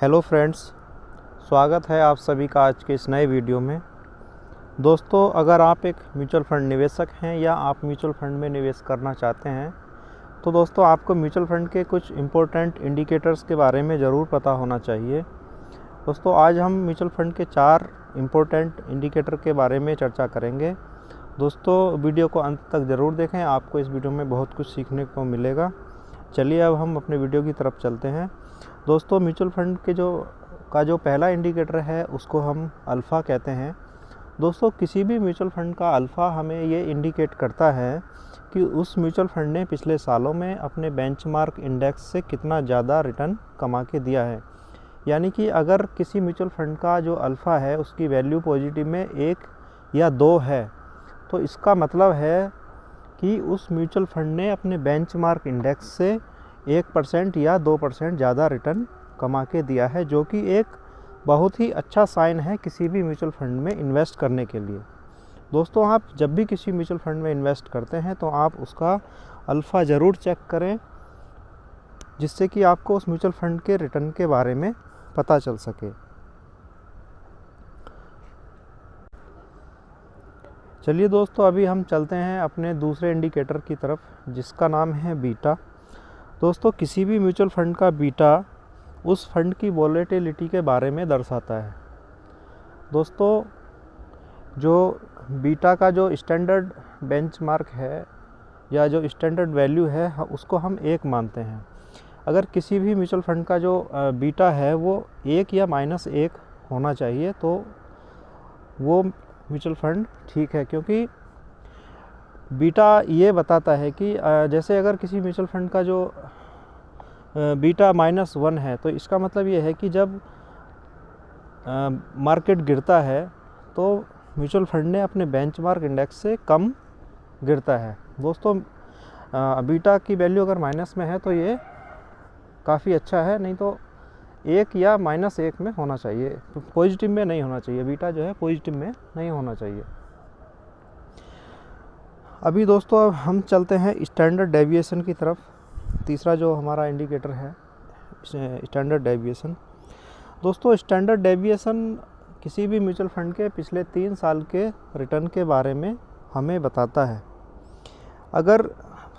Hello friends, स्वागत है आप सभी का आज के इस नए वीडियो में। दोस्तों, अगर आप एक म्यूचुअल फंड निवेशक हैं या आप म्यूचुअल फंड में निवेश करना चाहते हैं तो दोस्तों आपको म्यूचुअल फंड के कुछ इम्पोर्टेंट इंडिकेटर्स के बारे में ज़रूर पता होना चाहिए। दोस्तों, आज हम म्यूचुअल फंड के 4 इम्पोर्टेंट इंडिकेटर के बारे में चर्चा करेंगे। दोस्तों, वीडियो को अंत तक ज़रूर देखें, आपको इस वीडियो में बहुत कुछ सीखने को मिलेगा। चलिए अब हम अपने वीडियो की तरफ चलते हैं। दोस्तों, म्यूचुअल फंड के जो पहला इंडिकेटर है उसको हम अल्फ़ा कहते हैं। दोस्तों, किसी भी म्यूचुअल फंड का अल्फ़ा हमें ये इंडिकेट करता है कि उस म्यूचुअल फंड ने पिछले सालों में अपने बेंचमार्क इंडेक्स से कितना ज़्यादा रिटर्न कमा के दिया है। यानी कि अगर किसी म्यूचुअल फंड का जो अल्फ़ा है उसकी वैल्यू पॉजिटिव में 1 या 2 है तो इसका मतलब है कि उस म्यूचुअल फंड ने अपने बेंचमार्क इंडेक्स से 1% या 2% ज़्यादा रिटर्न कमा के दिया है, जो कि एक बहुत ही अच्छा साइन है किसी भी म्यूचुअल फंड में इन्वेस्ट करने के लिए। दोस्तों, आप जब भी किसी म्यूचुअल फंड में इन्वेस्ट करते हैं तो आप उसका अल्फ़ा ज़रूर चेक करें, जिससे कि आपको उस म्यूचुअल फंड के रिटर्न के बारे में पता चल सके। चलिए दोस्तों, अभी हम चलते हैं अपने दूसरे इंडिकेटर की तरफ, जिसका नाम है बीटा। दोस्तों, किसी भी म्यूचुअल फंड का बीटा उस फंड की वॉलेटिलिटी के बारे में दर्शाता है। दोस्तों, जो बीटा का जो स्टैंडर्ड बेंचमार्क है या जो स्टैंडर्ड वैल्यू है उसको हम 1 मानते हैं। अगर किसी भी म्यूचुअल फंड का जो बीटा है वो 1 या -1 होना चाहिए तो वो म्यूचुअल फंड ठीक है, क्योंकि बीटा ये बताता है कि जैसे अगर किसी म्यूचुअल फंड का जो बीटा -1 है तो इसका मतलब ये है कि जब मार्केट गिरता है तो म्यूचुअल फंड ने अपने बेंचमार्क इंडेक्स से कम गिरता है। दोस्तों, बीटा की वैल्यू अगर माइनस में है तो ये काफ़ी अच्छा है, नहीं तो 1 या -1 में होना चाहिए, पॉजिटिव में नहीं होना चाहिए। बीटा जो है पॉजिटिव में नहीं होना चाहिए। अभी दोस्तों अब हम चलते हैं स्टैंडर्ड डेविएशन की तरफ। तीसरा जो हमारा इंडिकेटर है स्टैंडर्ड डेविएशन। दोस्तों, स्टैंडर्ड डेविएशन किसी भी म्यूचुअल फंड के पिछले 3 साल के रिटर्न के बारे में हमें बताता है। अगर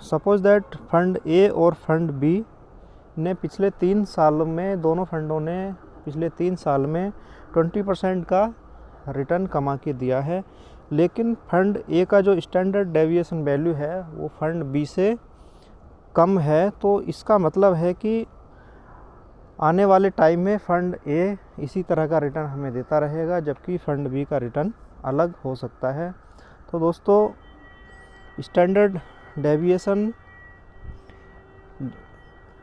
सपोज दैट फंड ए और फंड बी ने पिछले 3 सालों में, दोनों फंडों ने पिछले 3 साल में 20% का रिटर्न कमा के दिया है, लेकिन फंड ए का जो स्टैंडर्ड डेविएशन वैल्यू है वो फंड बी से कम है, तो इसका मतलब है कि आने वाले टाइम में फंड ए इसी तरह का रिटर्न हमें देता रहेगा, जबकि फंड बी का रिटर्न अलग हो सकता है। तो दोस्तों, स्टैंडर्ड डेविएशन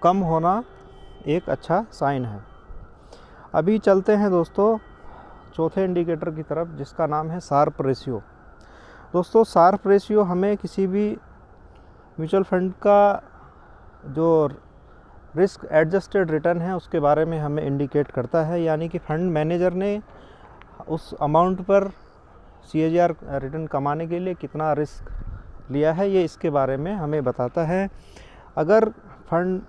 कम होना एक अच्छा साइन है। अभी चलते हैं दोस्तों चौथे इंडिकेटर की तरफ, जिसका नाम है शार्प रेशियो। दोस्तों, शार्प रेशियो हमें किसी भी म्यूचुअल फंड का जो रिस्क एडजस्टेड रिटर्न है उसके बारे में हमें इंडिकेट करता है। यानी कि फंड मैनेजर ने उस अमाउंट पर CAGR रिटर्न कमाने के लिए कितना रिस्क लिया है, ये इसके बारे में हमें बताता है। अगर फंड,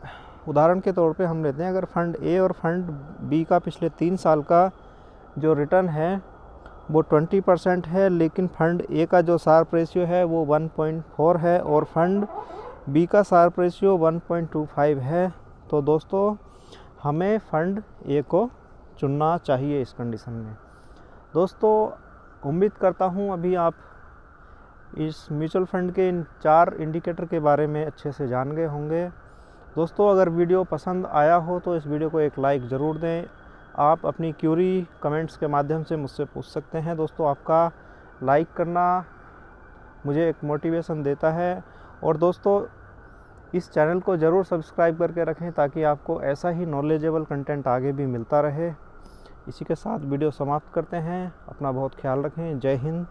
उदाहरण के तौर पे हम लेते हैं, अगर फंड ए और फंड बी का पिछले 3 साल का जो रिटर्न है वो 20% है, लेकिन फंड ए का जो शार्प रेशियो है वो 1.4 है और फंड बी का शार्प रेशियो 1.25 है, तो दोस्तों हमें फंड ए को चुनना चाहिए इस कंडीशन में। दोस्तों, उम्मीद करता हूँ अभी आप इस म्यूचुअल फंड के इन 4 इंडिकेटर के बारे में अच्छे से जान गए होंगे। दोस्तों, अगर वीडियो पसंद आया हो तो इस वीडियो को एक लाइक ज़रूर दें। आप अपनी क्यूरी कमेंट्स के माध्यम से मुझसे पूछ सकते हैं। दोस्तों, आपका लाइक करना मुझे एक मोटिवेशन देता है। और दोस्तों, इस चैनल को ज़रूर सब्सक्राइब करके रखें ताकि आपको ऐसा ही नॉलेजेबल कंटेंट आगे भी मिलता रहे। इसी के साथ वीडियो समाप्त करते हैं। अपना बहुत ख्याल रखें। जय हिंद,